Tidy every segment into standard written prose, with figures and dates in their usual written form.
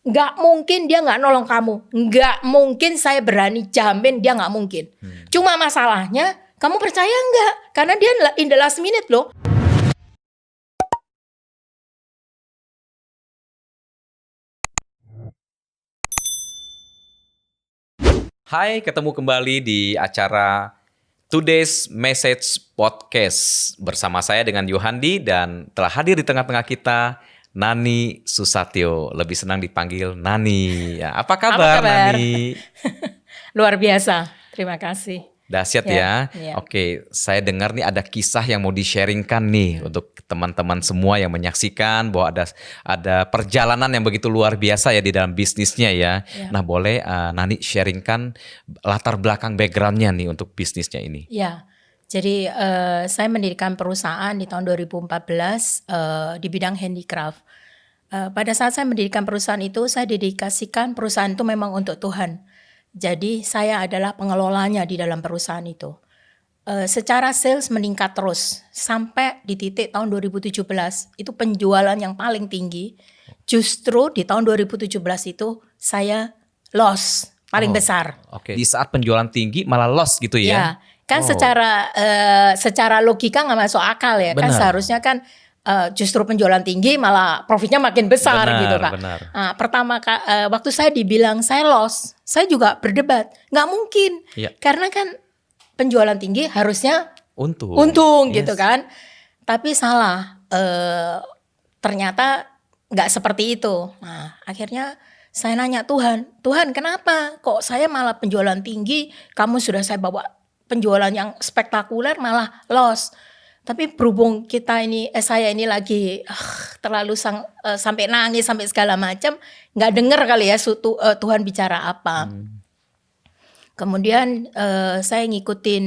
Nggak mungkin dia nggak nolong kamu. Nggak mungkin, saya berani jamin dia nggak mungkin. Cuma masalahnya kamu percaya nggak? Karena dia in the last minute loh. Hai, ketemu kembali di acara Today's Message Podcast. Bersama saya dengan Yohandi dan telah hadir di tengah-tengah kita Nani Susatyo. Lebih senang dipanggil Nani. Ya, apa kabar Nani? Luar biasa, terima kasih. Dahsyat ya. Oke, saya dengar nih ada kisah yang mau di-sharingkan nih untuk teman-teman semua yang menyaksikan bahwa ada perjalanan yang begitu luar biasa ya di dalam bisnisnya ya. Nah, boleh Nani sharingkan latar belakang backgroundnya nih untuk bisnisnya ini. Ya, jadi saya mendirikan perusahaan di tahun 2014 di bidang handicraft. Pada saat saya mendirikan perusahaan itu, saya dedikasikan perusahaan itu memang untuk Tuhan. Jadi saya adalah pengelolanya di dalam perusahaan itu. Secara sales meningkat terus sampai di titik tahun 2017 itu penjualan yang paling tinggi. Justru di tahun 2017 itu saya loss paling besar. Oke. Di saat penjualan tinggi malah loss gitu ya? Ya, kan secara logika nggak masuk akal ya. Benar. Kan seharusnya kan justru penjualan tinggi malah profitnya makin besar gitu Kak. Nah, pertama waktu saya dibilang saya loss, saya juga berdebat, nggak mungkin, karena kan penjualan tinggi harusnya untung gitu kan. Tapi salah, ternyata nggak seperti itu. Nah, akhirnya saya nanya Tuhan kenapa kok saya malah penjualan tinggi, kamu sudah saya bawa penjualan yang spektakuler malah loss. Tapi berhubung saya ini lagi terlalu sampai nangis sampai segala macam, nggak dengar kali ya Tuhan bicara apa. Kemudian saya ngikutin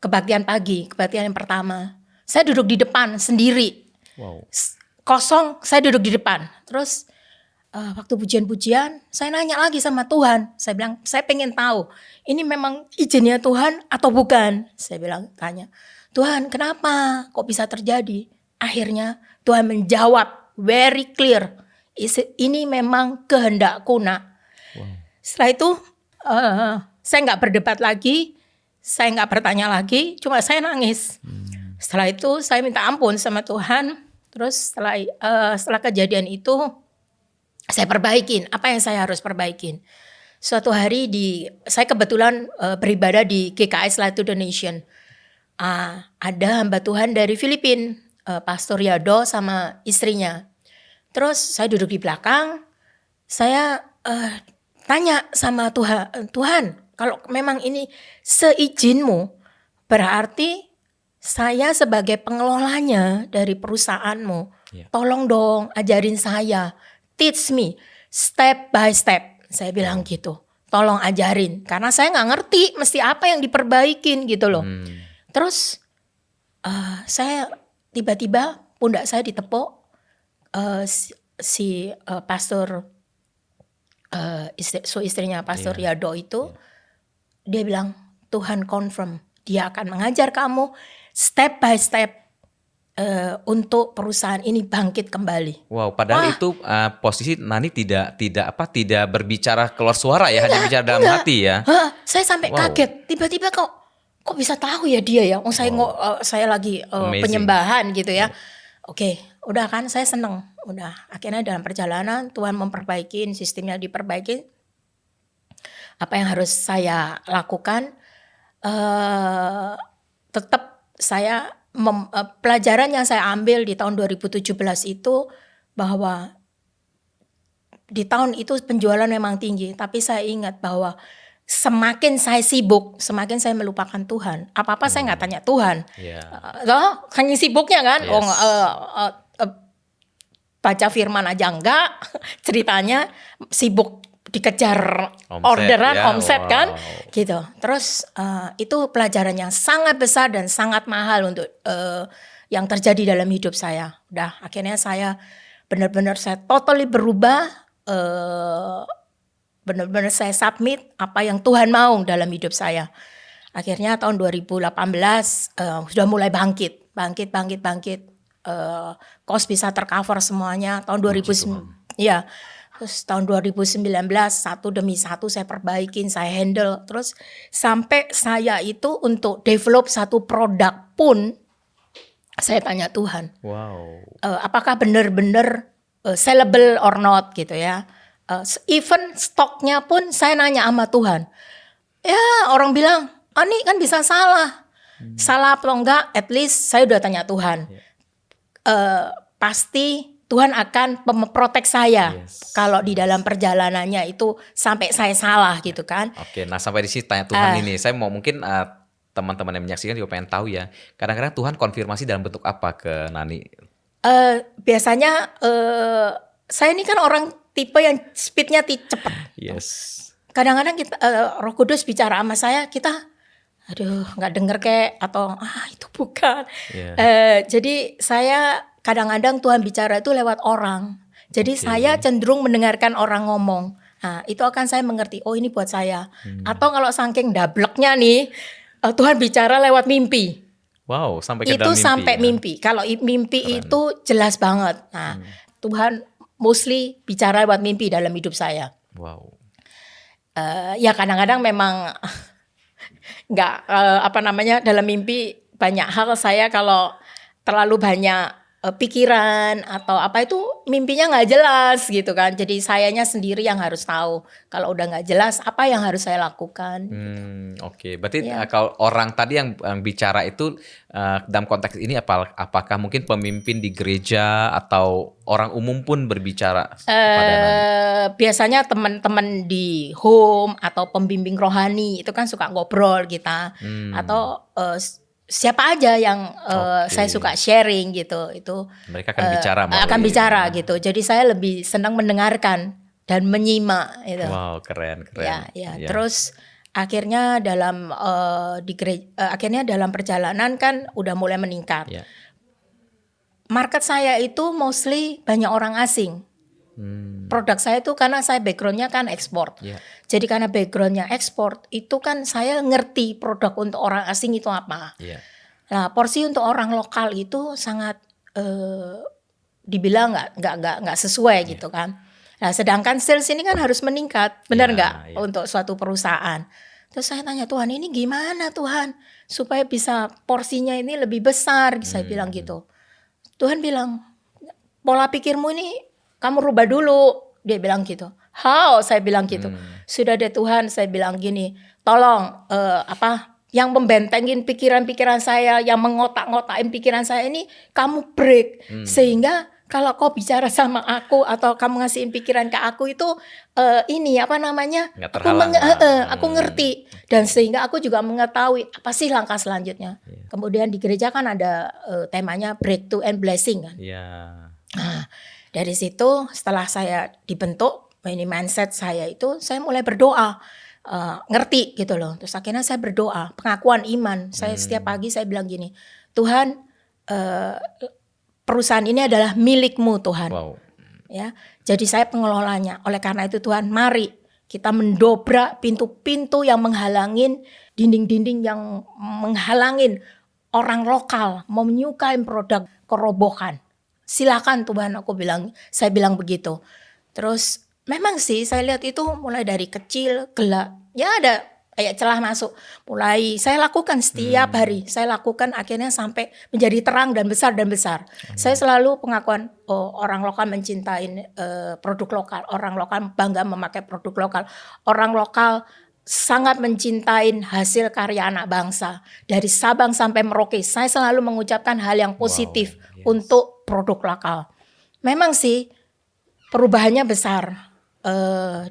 kebaktian pagi, kebaktian yang pertama. Saya duduk di depan sendiri, kosong, saya duduk di depan. Terus waktu pujian-pujian, saya nanya lagi sama Tuhan. Saya bilang, saya pengen tahu, ini memang izinnya Tuhan atau bukan? Saya bilang, tanya, Tuhan kenapa kok bisa terjadi? Akhirnya Tuhan menjawab very clear, ini memang kehendakku nak. Setelah itu saya nggak berdebat lagi, saya nggak bertanya lagi, cuma saya nangis. Setelah itu saya minta ampun sama Tuhan. Terus setelah kejadian itu saya perbaikin apa yang saya harus perbaikin. Suatu hari saya kebetulan beribadah di GKS Light to the Nation. Ada hamba Tuhan dari Filipina, Pastor Yado sama istrinya. Terus saya duduk di belakang, saya tanya sama Tuhan, kalau memang ini seizinmu, berarti saya sebagai pengelolanya dari perusahaanmu, tolong dong ajarin saya, teach me step by step. Saya bilang gitu, tolong ajarin, karena saya nggak ngerti mesti apa yang diperbaikin gitu loh. Terus saya tiba-tiba pundak saya ditepuk si pastor istrinya Pastor Yado itu, dia bilang Tuhan confirm dia akan mengajar kamu step by step untuk perusahaan ini bangkit kembali. Wow, padahal itu posisi Nani tidak berbicara keluar suara ya, hanya bicara dalam hati ya. Saya sampai kaget, tiba-tiba kok bisa tahu ya dia ya? Saya lagi penyembahan gitu ya. Oke, udah kan saya seneng. Udah, akhirnya dalam perjalanan Tuhan memperbaiki, sistemnya diperbaiki. Apa yang harus saya lakukan? Tetap saya pelajaran yang saya ambil di tahun 2017 itu bahwa di tahun itu penjualan memang tinggi, tapi saya ingat bahwa semakin saya sibuk, semakin saya melupakan Tuhan. Apa-apa saya nggak tanya Tuhan. Hanya sibuknya kan. Baca firman aja enggak. Ceritanya sibuk dikejar orderan, omset kan. Gitu. Terus itu pelajaran yang sangat besar dan sangat mahal untuk yang terjadi dalam hidup saya. Udah, akhirnya saya benar-benar saya totally berubah. Benar-benar saya submit apa yang Tuhan mau dalam hidup saya. Akhirnya tahun 2018 sudah mulai bangkit. Cost bisa tercover semuanya. Tahun 2009, ya Terus tahun 2019 satu demi satu saya perbaikin, saya handle. Terus sampai saya itu untuk develop satu produk pun saya tanya Tuhan, Wow. apakah benar-benar sellable or not gitu ya. Even stoknya pun saya nanya sama Tuhan. Ya orang bilang, ini kan bisa salah. Salah atau enggak, at least saya udah tanya Tuhan. Pasti Tuhan akan memprotek saya kalau di dalam perjalanannya itu sampai saya salah gitu kan. Oke, nah sampai di sini tanya Tuhan ini. Saya mau mungkin teman-teman yang menyaksikan juga pengen tahu ya. Kadang-kadang Tuhan konfirmasi dalam bentuk apa ke Nani? Biasanya saya ini kan orang tipe yang speednya cepat. Yes. Kadang-kadang kita Roh Kudus bicara sama saya, kita aduh nggak denger kayak atau itu bukan. Jadi saya kadang-kadang Tuhan bicara itu lewat orang. Jadi saya cenderung mendengarkan orang ngomong. Nah itu akan saya mengerti, oh ini buat saya. Atau kalau saking dableknya nih, Tuhan bicara lewat mimpi. Wow, sampai ke itu dalam mimpi. Sampai ya? mimpi. Kalau mimpi itu jelas banget. Nah Tuhan mostly bicara lewat mimpi dalam hidup saya. Wow. Ya kadang-kadang memang nggak dalam mimpi banyak hal saya kalau terlalu banyak pikiran atau apa itu mimpinya nggak jelas gitu kan. Jadi sayanya sendiri yang harus tahu. Kalau udah nggak jelas apa yang harus saya lakukan. Oke. Berarti kalau orang tadi yang bicara itu dalam konteks ini apakah mungkin pemimpin di gereja atau orang umum pun berbicara kepada Nani? Biasanya teman-teman di home atau pembimbing rohani itu kan suka ngobrol kita atau siapa aja yang saya suka sharing gitu, itu mereka akan bicara gitu. Jadi saya lebih senang mendengarkan dan menyimak itu. Wow, keren. Ya. Terus akhirnya dalam dalam perjalanan kan udah mulai meningkat. Yeah. Market saya itu mostly banyak orang asing. Produk saya itu karena saya backgroundnya kan ekspor. Jadi karena backgroundnya ekspor itu kan saya ngerti produk untuk orang asing itu apa. Nah porsi untuk orang lokal itu sangat dibilang nggak sesuai gitu kan. Nah sedangkan sales ini kan harus meningkat, benar nggak untuk suatu perusahaan. Terus saya tanya Tuhan, ini gimana Tuhan supaya bisa porsinya ini lebih besar, saya bilang gitu. Tuhan bilang pola pikirmu ini kamu rubah dulu, dia bilang gitu. How? Saya bilang gitu. Sudah deh Tuhan, saya bilang gini, tolong yang membentengin pikiran-pikiran saya, yang mengotak-ngotakin pikiran saya ini kamu break. Sehingga kalau kau bicara sama aku atau kamu ngasihin pikiran ke aku itu aku ngerti. Dan sehingga aku juga mengetahui apa sih langkah selanjutnya. Kemudian di gereja kan ada temanya breakthrough and blessing kan. Nah, dari situ setelah saya dibentuk, ini mindset saya itu saya mulai berdoa, ngerti gitu loh. Terus akhirnya saya berdoa, pengakuan iman. Saya setiap pagi saya bilang gini, Tuhan perusahaan ini adalah milikmu Tuhan. Wow. Ya, jadi saya pengelolanya. Oleh karena itu Tuhan, mari kita mendobrak pintu-pintu yang menghalangin, dinding-dinding yang menghalangin orang lokal mau menyukai produk kerobohan. Silakan Tuhan, saya bilang begitu. Terus memang sih saya lihat itu mulai dari kecil gelap, ya ada kayak celah masuk. Mulai saya lakukan setiap hari, saya lakukan akhirnya sampai menjadi terang dan besar dan besar. Saya selalu pengakuan orang lokal mencintai produk lokal, orang lokal bangga memakai produk lokal, orang lokal sangat mencintai hasil karya anak bangsa. Dari Sabang sampai Merauke, saya selalu mengucapkan hal yang positif untuk produk lokal. Memang sih perubahannya besar.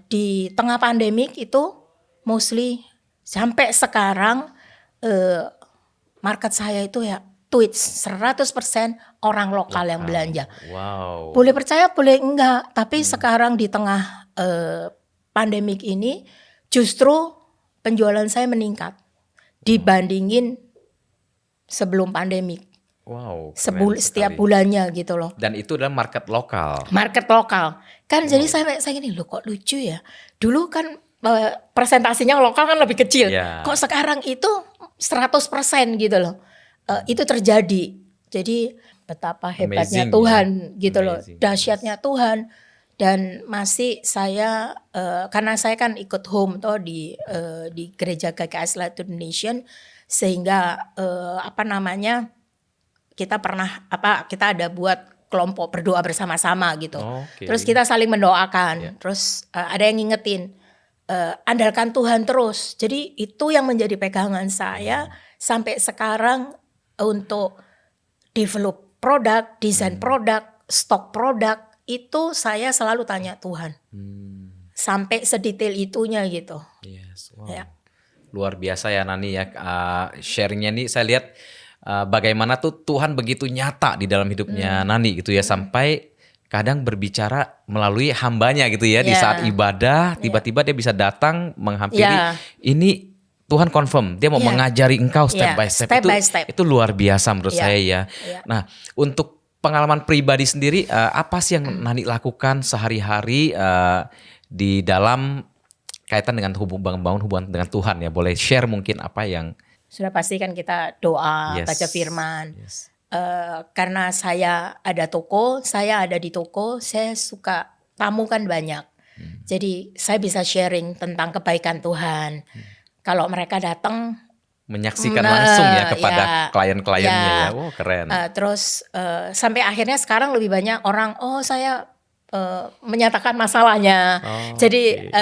Di tengah pandemik itu mostly sampai sekarang market saya itu ya tweets 100% orang lokal yang belanja. Wow. Boleh percaya boleh enggak, tapi sekarang di tengah pandemik ini justru penjualan saya meningkat dibandingin sebelum pandemik. Wow. Setiap bulannya gitu loh. Dan itu adalah market lokal. Market lokal. Kan jadi saya gini, loh kok lucu ya. Dulu kan presentasinya lokal kan lebih kecil. Kok sekarang itu 100% gitu loh. Itu terjadi. Jadi betapa hebatnya Tuhan gitu loh. Dahsyatnya Tuhan. dan masih saya karena saya kan ikut home toh di gereja GKS Light Nation, sehingga kita ada buat kelompok berdoa bersama-sama gitu. Terus kita saling mendoakan. Terus ada yang ngingetin, andalkan Tuhan terus. Jadi itu yang menjadi pegangan saya sampai sekarang untuk develop produk, desain produk, stok produk, itu saya selalu tanya Tuhan. Sampai sedetail itunya gitu. Yes, wow. Ya. Luar biasa ya Nani ya, sharingnya nih saya lihat bagaimana tuh Tuhan begitu nyata di dalam hidupnya Nani gitu ya, sampai kadang berbicara melalui hambanya gitu ya, di saat ibadah tiba-tiba dia bisa datang menghampiri, ini Tuhan confirm dia mau mengajari engkau step by step. Itu luar biasa menurut saya ya. Nah, untuk pengalaman pribadi sendiri, apa sih yang Nani lakukan sehari-hari di dalam kaitan dengan membangun hubungan dengan Tuhan ya? Boleh share mungkin apa yang sudah pasti kan kita doa, baca firman. Karena saya ada di toko, saya suka tamu kan banyak. Jadi saya bisa sharing tentang kebaikan Tuhan. Kalau mereka datang menyaksikan langsung ya kepada klien-kliennya ya. Wow, keren. Terus sampai akhirnya sekarang lebih banyak orang, saya menyatakan masalahnya. Jadi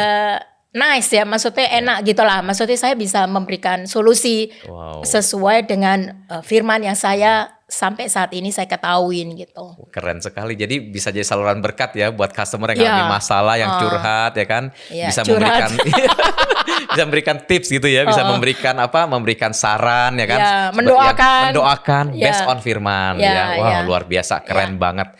nice ya, maksudnya enak gitulah. Maksudnya saya bisa memberikan solusi sesuai dengan firman yang saya sampai saat ini saya ketahuin gitu. Keren sekali. Jadi bisa jadi saluran berkat ya buat customer yang ngalami masalah, yang curhat ya kan. Bisa memberikan bisa memberikan tips gitu ya, bisa memberikan saran ya kan. Mendoakan based on firman ya. Wow, luar biasa, keren banget.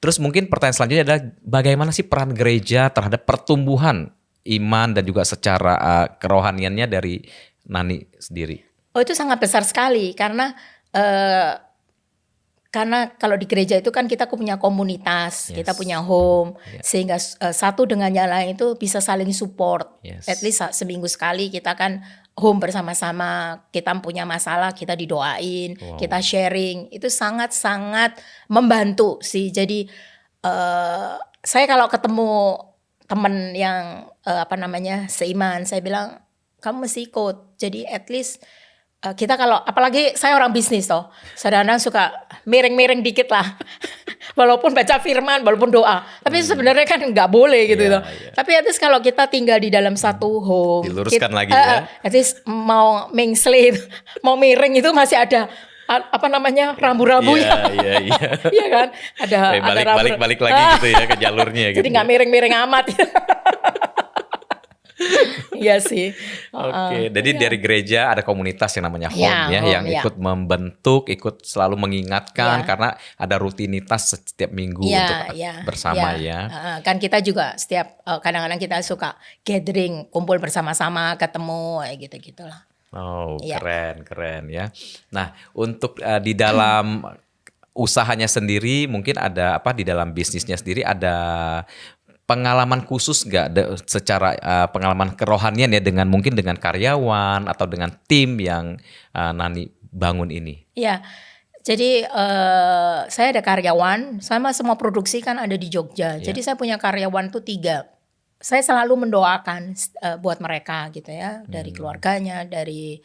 Terus mungkin pertanyaan selanjutnya adalah bagaimana sih peran gereja terhadap pertumbuhan iman dan juga secara kerohaniannya dari Nani sendiri? Itu sangat besar sekali karena kalau di gereja itu kan kita punya komunitas, kita punya home, sehingga satu dengan yang lain itu bisa saling support. At least seminggu sekali kita kan home bersama-sama, kita punya masalah kita didoain, kita sharing, itu sangat-sangat membantu sih. Jadi saya kalau ketemu teman yang seiman, saya bilang kamu mesti ikut. Jadi at least kita kalau, apalagi saya orang bisnis toh, kadang-kadang suka miring-miring dikit lah. Walaupun baca firman, walaupun doa, tapi sebenarnya kan nggak boleh gitu. Tapi at least kalau kita tinggal di dalam satu home, diluruskan lagi ya. At least mau mengslet, mau miring itu masih ada rambu-rambu ya. Iya kan? Ada balik lagi gitu ya ke jalurnya gitu. Jadi nggak miring-miring amat. Iya sih. Jadi dari gereja ada komunitas yang namanya home yang ikut membentuk, ikut selalu mengingatkan karena ada rutinitas setiap minggu untuk bersama ya. Kan kita juga setiap kadang-kadang kita suka gathering, kumpul bersama-sama, ketemu gitu-gitulah. Keren ya. Nah, untuk di dalam usahanya sendiri mungkin ada di dalam bisnisnya sendiri ada pengalaman khusus nggak secara pengalaman kerohanian ya mungkin dengan karyawan atau dengan tim yang Nani bangun ini? Iya. Jadi saya ada karyawan, sama semua produksi kan ada di Jogja. Jadi saya punya karyawan tuh 3. Saya selalu mendoakan buat mereka gitu ya, dari keluarganya, dari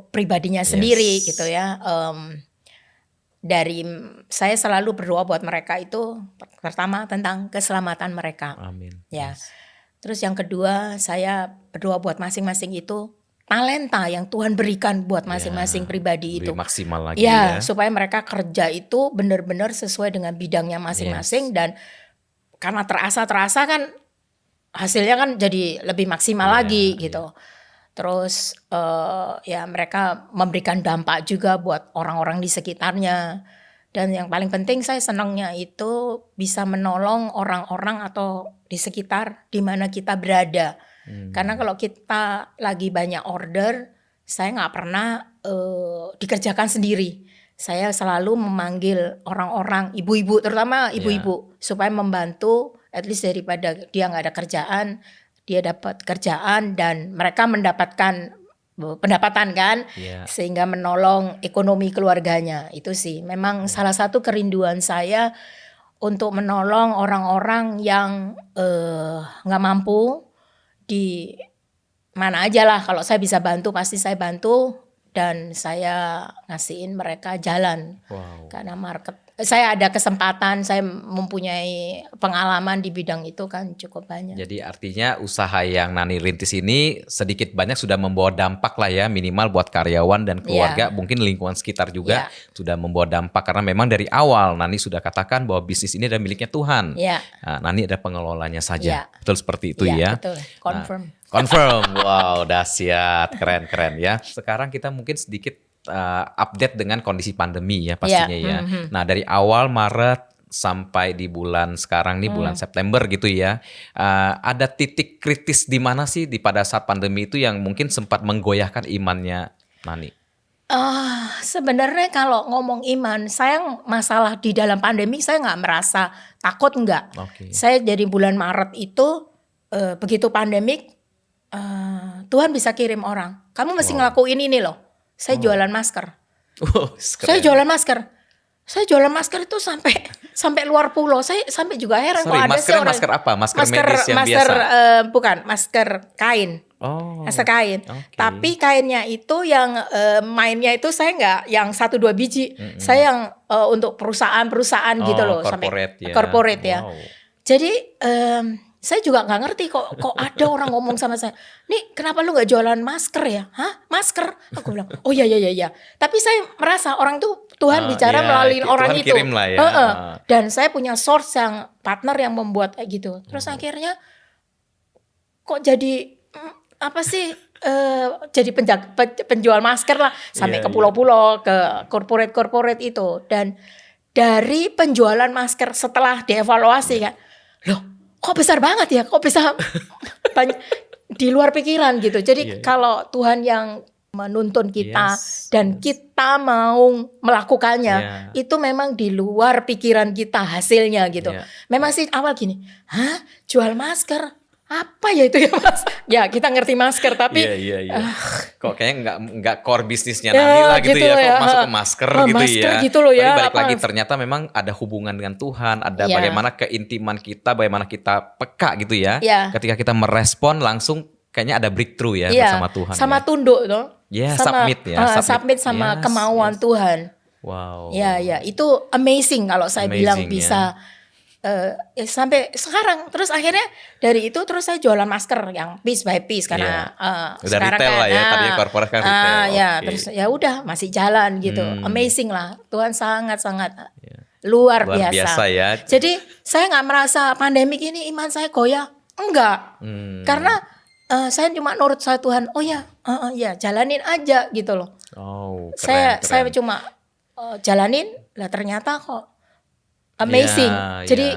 pribadinya sendiri gitu ya. Saya selalu berdoa buat mereka itu pertama tentang keselamatan mereka. Amin. Ya. Terus yang kedua saya berdoa buat masing-masing itu talenta yang Tuhan berikan buat masing-masing pribadi itu. Maksimal lagi ya. Supaya mereka kerja itu benar-benar sesuai dengan bidangnya masing-masing dan karena terasa kan hasilnya kan jadi lebih maksimal lagi gitu. Terus mereka memberikan dampak juga buat orang-orang di sekitarnya. Dan yang paling penting saya senangnya itu bisa menolong orang-orang atau di sekitar di mana kita berada. Karena kalau kita lagi banyak order, saya nggak pernah dikerjakan sendiri. Saya selalu memanggil orang-orang, ibu-ibu, terutama ibu-ibu, supaya membantu, at least daripada dia nggak ada kerjaan, dia dapat kerjaan dan mereka mendapatkan pendapatan kan, sehingga menolong ekonomi keluarganya. Itu sih memang salah satu kerinduan saya untuk menolong orang-orang yang nggak mampu di mana aja lah. Kalau saya bisa bantu pasti saya bantu, dan saya ngasihin mereka jalan. Karena saya ada kesempatan, saya mempunyai pengalaman di bidang itu kan cukup banyak. Jadi artinya usaha yang Nani rintis ini sedikit banyak sudah membawa dampak lah ya, minimal buat karyawan dan keluarga, mungkin lingkungan sekitar juga sudah membawa dampak, karena memang dari awal Nani sudah katakan bahwa bisnis ini adalah miliknya Tuhan. Nah, Nani ada pengelolanya saja. Betul seperti itu ya. Betul, confirm. Confirm, wow, dahsyat, keren ya. Sekarang kita mungkin sedikit update dengan kondisi pandemi ya pastinya ya. Nah dari awal Maret sampai di bulan sekarang nih bulan September gitu ya, ada titik kritis di mana sih pada saat pandemi itu yang mungkin sempat menggoyahkan imannya Nani? Sebenarnya kalau ngomong iman, saya masalah di dalam pandemi saya nggak merasa takut, nggak. Saya dari bulan Maret itu begitu pandemik, Tuhan bisa kirim orang. Kamu mesti ngelakuin ini loh. Saya jualan masker. Saya jualan masker. Saya jualan masker itu sampai luar pulau. Saya sampai juga heran kok ada sih orang. Masker apa? Masker medis yang masker, biasa? Bukan, masker kain. Masker kain. Tapi kainnya itu yang mainnya itu saya nggak yang 1-2 biji. Saya yang untuk perusahaan-perusahaan gitu loh. Corporate sampai corporate ya. Jadi saya juga nggak ngerti kok ada orang ngomong sama saya, nih kenapa lu nggak jualan masker ya? Hah, masker? Aku bilang, oh ya. Tapi saya merasa orang tuh Tuhan bicara melalui orang Tuhan itu. Kirim lah ya. Dan saya punya source yang partner yang membuat kayak gitu. Terus akhirnya kok jadi apa sih? Jadi penjual masker lah sampai ke pulau-pulau, ke corporate itu. Dan dari penjualan masker setelah dievaluasi kan, loh, kok besar banget ya, kok bisa di luar pikiran gitu. Jadi kalau Tuhan yang menuntun kita dan kita mau melakukannya, itu memang di luar pikiran kita hasilnya gitu. Memang sih awal gini, hah, jual masker? Apa ya itu ya Mas? Ya kita ngerti masker tapi kok kayaknya nggak core bisnisnya Nani lah gitu ya, kok masuk ke masker gitu masker ya. Gitu loh ya. Tapi balik lagi ternyata memang ada hubungan dengan Tuhan, ada bagaimana keintiman kita, bagaimana kita peka gitu ya. Ketika kita merespon langsung kayaknya ada breakthrough ya bersama Tuhan. Sama tunduk tuh. Submit ya. Submit sama kemauan Tuhan. Wow. Ya itu amazing kalau saya bilang bisa. Sampai sekarang terus akhirnya dari itu terus saya jualan masker yang piece by piece karena udah sekarang retail lah ya, tadinya corporate kan retail. Terus ya udah masih jalan gitu. Amazing lah, Tuhan sangat luar biasa ya. Jadi saya nggak merasa pandemik ini iman saya goyah, enggak, karena saya cuma nurut sama Tuhan. Oh ya, jalanin aja gitu loh. Keren. Saya cuma jalanin lah, ternyata kok amazing. Jadi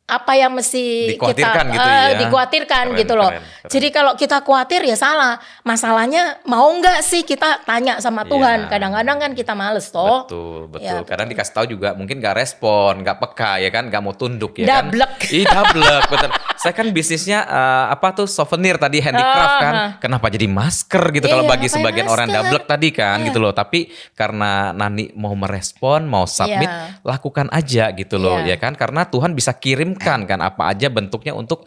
apa yang mesti dikhawatirkan kita gitu ya. Dikhawatirkan gitu loh. Keren. Jadi kalau kita khawatir ya salah. Masalahnya mau nggak sih kita tanya sama Tuhan. Kadang-kadang kan kita males toh. Betul. Kadang dikasih tahu juga mungkin nggak respon, nggak peka ya kan, nggak mau tunduk ya dablek. Kan. Dablek. Betul. Saya kan bisnisnya souvenir tadi, handicraft kan. Kenapa jadi masker gitu kalau bagi sebagian orang dablek tadi kan gitu loh. Tapi karena Nani mau merespon, mau submit, lakukan aja gitu loh ya kan. Karena Tuhan bisa kirimkan kan apa aja bentuknya untuk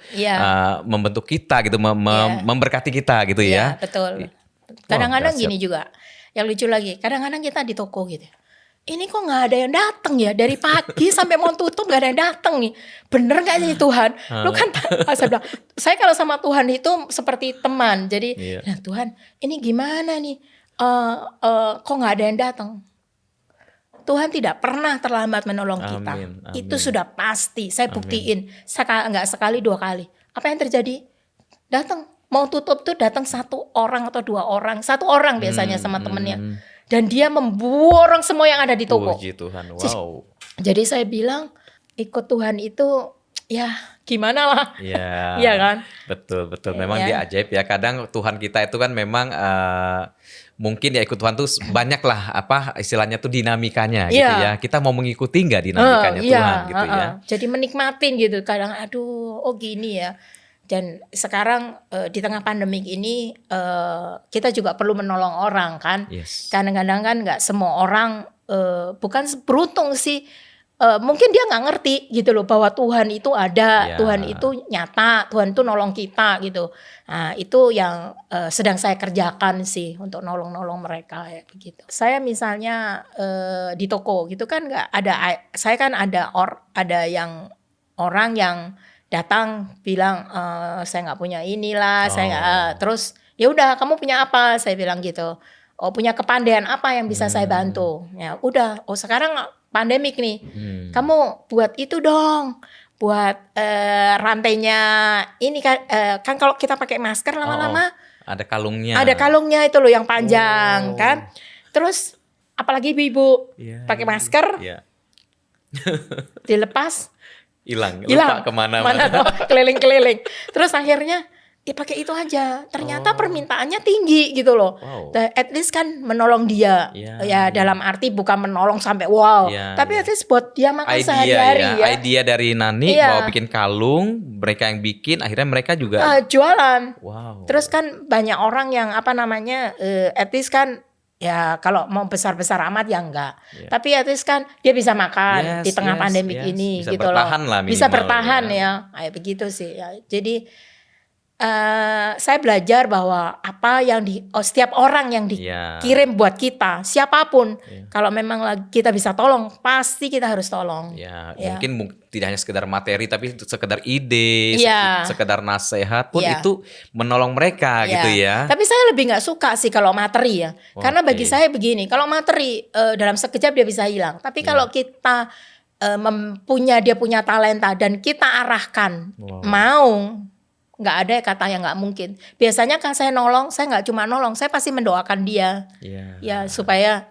membentuk kita gitu, memberkati kita gitu ya. Betul. Kadang-kadang gini juga. Yang lucu lagi, kadang-kadang kita di toko gitu. Ini kok nggak ada yang datang ya, dari pagi sampai mau tutup nggak ada yang datang nih. Bener nggak sih Tuhan? Lu kan saya bilang, saya kalau sama Tuhan itu seperti teman. Jadi, nah Tuhan, ini gimana nih? Kok nggak ada yang datang? Tuhan tidak pernah terlambat menolong kita. Amin. Itu sudah pasti. Saya buktiin. Nggak sekali 2 kali. Apa yang terjadi? Datang. Mau tutup tuh datang 1 orang atau 2 orang. 1 orang biasanya sama temennya. Dan dia memborong semua yang ada di toko. Puji Tuhan. Wow. Jadi saya bilang ikut Tuhan itu ya gimana lah. Iya kan? Betul. Memang dia ajaib ya. Kadang Tuhan kita itu kan memang mungkin ya ikut Tuhan tuh banyak lah istilahnya tuh dinamikanya gitu ya. Kita mau mengikuti nggak dinamikanya Tuhan gitu ya. Jadi menikmatin gitu. Kadang gini ya. Dan sekarang di tengah pandemik ini kita juga perlu menolong orang kan. Kadang-kadang kan nggak semua orang bukan beruntung sih. mungkin dia nggak ngerti gitu loh bahwa Tuhan itu ada, Ya. Tuhan itu nyata, Tuhan itu nolong kita gitu. Nah itu yang sedang saya kerjakan sih untuk nolong mereka ya begitu. Saya misalnya di toko gitu kan nggak ada, saya kan ada yang orang yang datang bilang saya nggak punya inilah, saya nggak, terus ya udah kamu punya apa? Saya bilang gitu. Oh punya kepandaian apa yang bisa saya bantu? Ya udah. Oh sekarang pandemik nih, kamu buat itu dong, buat rantainya ini kan, kan kalau kita pakai masker lama-lama ada kalungnya. Ada kalungnya itu loh yang panjang kan. Terus apalagi ibu-ibu pakai masker, dilepas, hilang, lupa kemana. Keliling-keliling. Terus akhirnya dia pakai itu aja. Ternyata permintaannya tinggi gitu loh. At least kan menolong dia. Ya dalam arti bukan menolong sampai wow. Tapi at least buat dia makan sehari-hari ya. Idea dari Nani bahwa bikin kalung, mereka yang bikin, akhirnya mereka juga jualan. Wow. Terus kan banyak orang yang at least kan ya kalau mau besar-besar amat ya enggak. Tapi at least kan dia bisa makan di tengah pandemik ini bisa gitu bertahan loh. Lah minimal, bisa bertahan ya. Kayak begitu sih ya. Jadi saya belajar bahwa apa yang setiap orang yang dikirim buat kita, siapapun, kalau memang kita bisa tolong, pasti kita harus tolong. Mungkin tidak hanya sekedar materi, tapi sekedar ide, sekedar nasihat pun itu menolong mereka gitu ya. Tapi saya lebih nggak suka sih kalau materi ya, karena bagi saya begini, kalau materi dalam sekejap dia bisa hilang, tapi kalau kita dia punya talenta dan kita arahkan, nggak ada kata yang nggak mungkin. Biasanya kan saya nolong, saya nggak cuma nolong, saya pasti mendoakan dia, ya supaya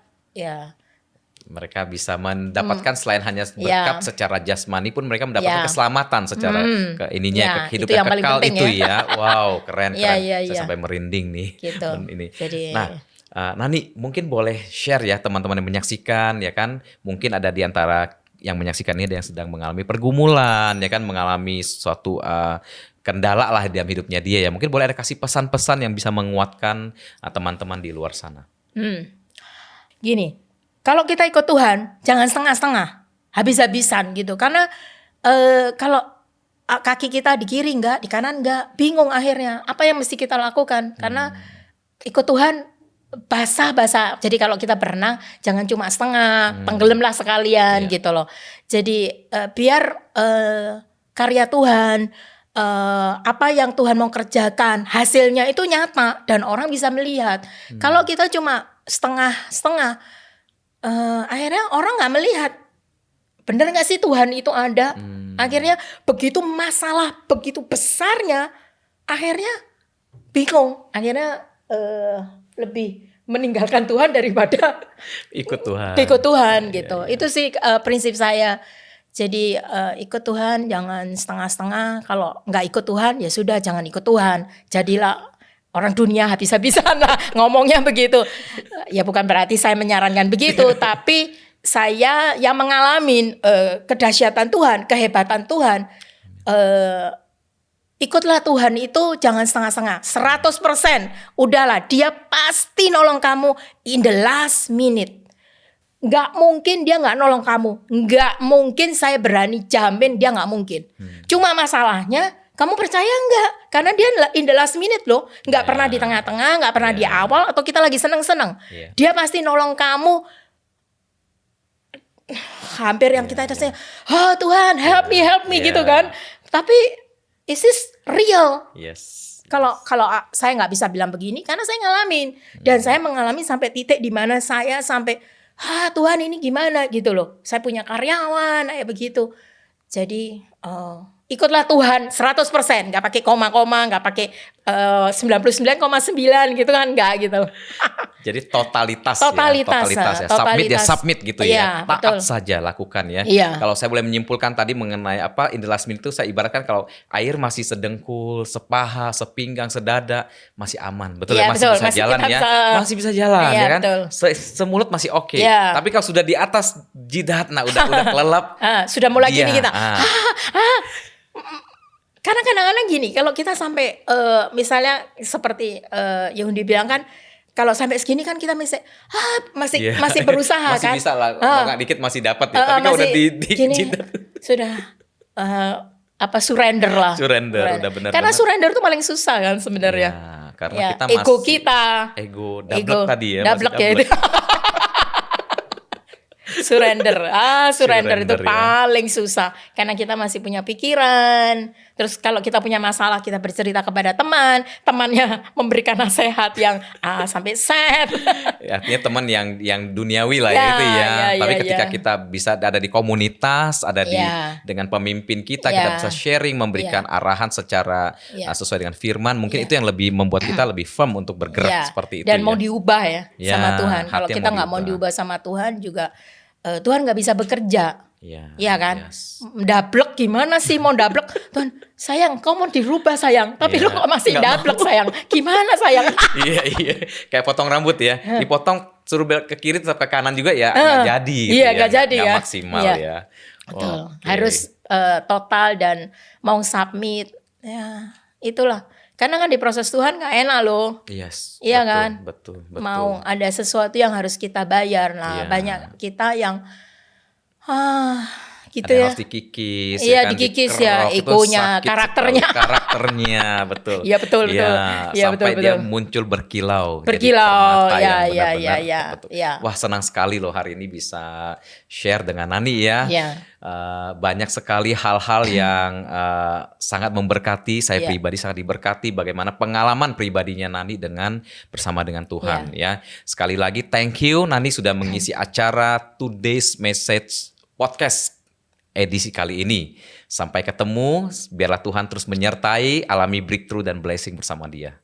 mereka bisa mendapatkan selain hanya berkat secara jasmani pun mereka mendapatkan keselamatan secara kehidupan yang kekal itu ya. Wow, keren. Saya sampai merinding nih. Gitu. Ini. Nah, Nani mungkin boleh share ya teman-teman yang menyaksikan ya kan, mungkin ada di antara yang menyaksikan ini ada yang sedang mengalami pergumulan ya kan, mengalami suatu kendala lah dalam hidupnya dia ya. Mungkin boleh ada kasih pesan-pesan yang bisa menguatkan teman-teman di luar sana. Gini, kalau kita ikut Tuhan jangan setengah-setengah, habis-habisan gitu. Karena kalau kaki kita di kiri enggak, di kanan enggak, bingung akhirnya apa yang mesti kita lakukan. Karena ikut Tuhan basah-basah. Jadi kalau kita berenang jangan cuma setengah, tenggelamlah sekalian gitu loh. Jadi biar karya Tuhan, apa yang Tuhan mau kerjakan, hasilnya itu nyata dan orang bisa melihat. Kalau kita cuma setengah-setengah, akhirnya orang nggak melihat. Bener nggak sih Tuhan itu ada? Akhirnya begitu masalah begitu besarnya, akhirnya bingung. Akhirnya lebih meninggalkan Tuhan daripada ikut Tuhan gitu. Itu sih prinsip saya. Jadi ikut Tuhan jangan setengah-setengah. Kalau nggak ikut Tuhan ya sudah jangan ikut Tuhan. Jadilah orang dunia habis-habisan lah ngomongnya begitu. Ya bukan berarti saya menyarankan begitu, tapi saya yang mengalami kedahsyatan Tuhan, kehebatan Tuhan. Ikutlah Tuhan itu jangan setengah-setengah, 100%. Udahlah, dia pasti nolong kamu in the last minute. Nggak mungkin dia nggak nolong kamu. Nggak mungkin, saya berani jamin dia nggak mungkin. Cuma masalahnya kamu percaya nggak? Karena dia in the last minute loh. Nggak pernah di tengah-tengah, nggak pernah di awal atau kita lagi seneng-seneng. Dia pasti nolong kamu. Hampir yang kita itu oh Tuhan help me gitu kan. Tapi is this real? Kalau saya nggak bisa bilang begini karena saya ngalamin. Dan saya mengalami sampai titik di mana saya sampai Tuhan ini gimana gitu loh. Saya punya karyawan kayak begitu. Jadi ikutlah Tuhan 100%, nggak pakai koma-koma, nggak pakai 99,9 gitu kan, nggak gitu. Jadi totalitas ya. Submit gitu ya. Taat saja lakukan ya. Kalau saya boleh menyimpulkan tadi mengenai in the last minute itu saya ibaratkan kalau air masih sedengkul, sepaha, sepinggang, sedada masih aman. Betul ya, masih bisa jalan ya. Masih bisa jalan ya kan. Semulut masih oke. Tapi kalau sudah di atas jidat, udah kelelap. Sudah mulai gini kita. Karena kadang-kadang gini, kalau kita sampai misalnya seperti Yehudi bilang kan, kalau sampai segini kan kita masih berusaha masih kan. bisa lah, nggak dikit masih dapat ya. Tapi kalau udah gini, sudah surrender lah. Surrender, udah benar. Karena surrender itu paling susah kan sebenarnya. Ya, karena kita ego masih kita. Double tadi ya. Double ya itu. Surrender itu paling susah karena kita masih punya pikiran. Terus kalau kita punya masalah kita bercerita kepada temannya memberikan nasihat yang sampai sad. Artinya teman yang duniawi lah ya itu ya. Tapi ketika kita bisa ada di komunitas, ada dengan pemimpin kita bisa sharing, memberikan arahan secara sesuai dengan firman. Mungkin itu yang lebih membuat kita lebih firm untuk bergerak seperti itu. Dan mau diubah sama Tuhan. Kalau kita nggak mau diubah sama Tuhan juga. Tuhan nggak bisa bekerja, ya kan? Dablek gimana sih mau dablek? Tuhan, sayang, kau mau dirubah sayang, tapi lu kok masih dablek sayang? Gimana sayang? Iya, kayak potong rambut ya, dipotong suruh ke kiri tetap ke kanan juga ya, nggak jadi. Iya, nggak jadi ya. Maksimal ya. Betul, harus total dan mau submit, ya itulah. Karena kan di proses Tuhan gak enak loh. Iya betul, kan? Betul. Mau ada sesuatu yang harus kita bayar. Nah banyak kita yang gitu ada ya. Harus dikikis. Iya kan? Dikikis ya egonya, karakternya. Betul. Iya betul. Ya, sampai dia muncul berkilau. Iya. Wah senang sekali loh hari ini bisa share dengan Nani ya. Banyak sekali hal-hal yang sangat memberkati. Saya pribadi sangat diberkati bagaimana pengalaman pribadinya Nani bersama dengan Tuhan ya. Sekali lagi thank you Nani sudah mengisi acara Today's Message Podcast edisi kali ini. Sampai ketemu, biarlah Tuhan terus menyertai, alami breakthrough dan blessing bersama dia.